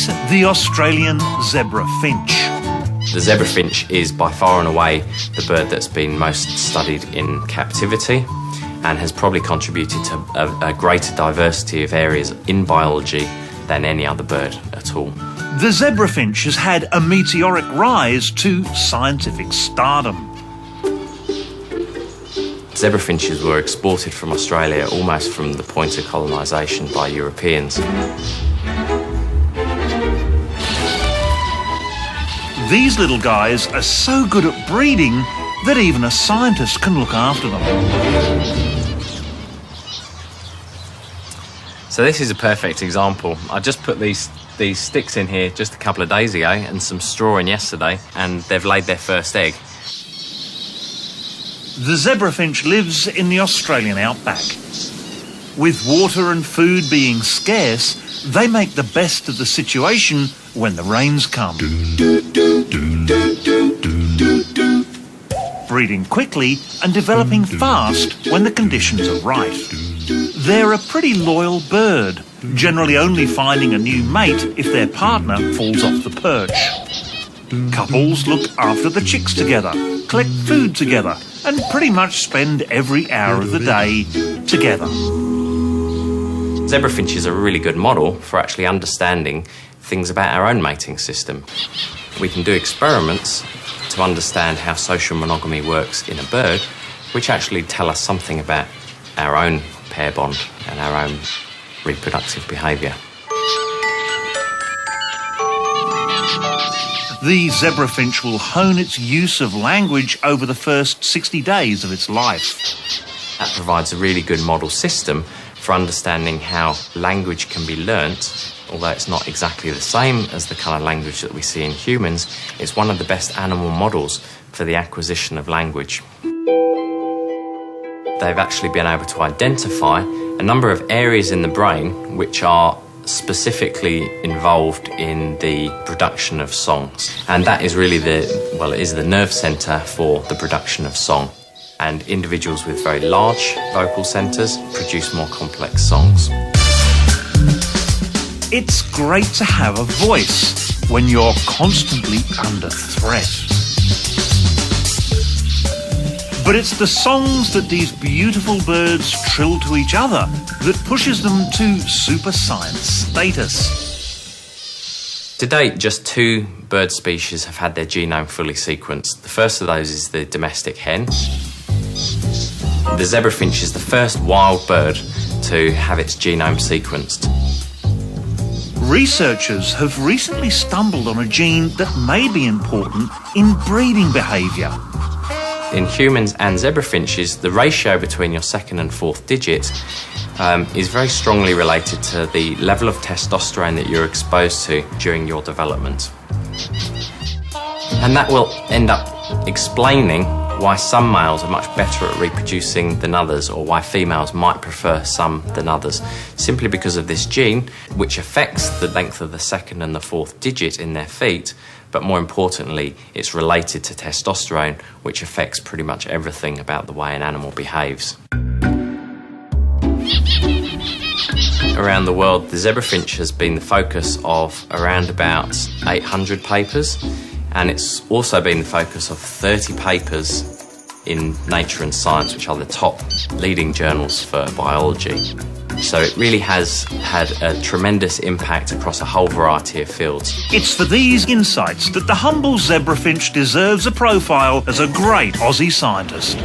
Meet the Australian zebra finch. The zebra finch is by far and away the bird that's been most studied in captivity and has probably contributed to a greater diversity of areas in biology than any other bird at all. The zebra finch has had a meteoric rise to scientific stardom. Zebra finches were exported from Australia almost from the point of colonisation by Europeans. These little guys are so good at breeding that even a scientist can look after them. So this is a perfect example. I just put these sticks in here just a couple of days ago and some straw in yesterday, and they've laid their first egg. The zebra finch lives in the Australian outback. With water and food being scarce, they make the best of the situation when the rains come. Breeding quickly and developing fast when the conditions are right. They're a pretty loyal bird, generally only finding a new mate if their partner falls off the perch. Couples look after the chicks together, collect food together, and pretty much spend every hour of the day together. Zebra finches are a really good model for actually understanding things about our own mating system. We can do experiments to understand how social monogamy works in a bird, which actually tell us something about our own pair bond and our own reproductive behaviour. The zebra finch will hone its use of language over the first 60 days of its life. That provides a really good model system for understanding how language can be learnt. Although it's not exactly the same as the kind of language that we see in humans, it's one of the best animal models for the acquisition of language. They've actually been able to identify a number of areas in the brain which are specifically involved in the production of songs. And that is really it is the nerve centre for the production of song. And individuals with very large vocal centres produce more complex songs. It's great to have a voice when you're constantly under threat. But it's the songs that these beautiful birds trill to each other that pushes them to super science status. To date, just 2 bird species have had their genome fully sequenced. The first of those is the domestic hen. The zebra finch is the first wild bird to have its genome sequenced. Researchers have recently stumbled on a gene that may be important in breeding behaviour. In humans and zebra finches, the ratio between your second and fourth digit is very strongly related to the level of testosterone that you're exposed to during your development. And that will end up explaining why some males are much better at reproducing than others, or why females might prefer some than others, simply because of this gene, which affects the length of the second and the fourth digit in their feet, but more importantly, it's related to testosterone, which affects pretty much everything about the way an animal behaves. Around the world, the zebra finch has been the focus of around about 800 papers, and it's also been the focus of 30 papers in Nature and Science, which are the top leading journals for biology. So it really has had a tremendous impact across a whole variety of fields. It's for these insights that the humble zebra finch deserves a profile as a great Aussie scientist.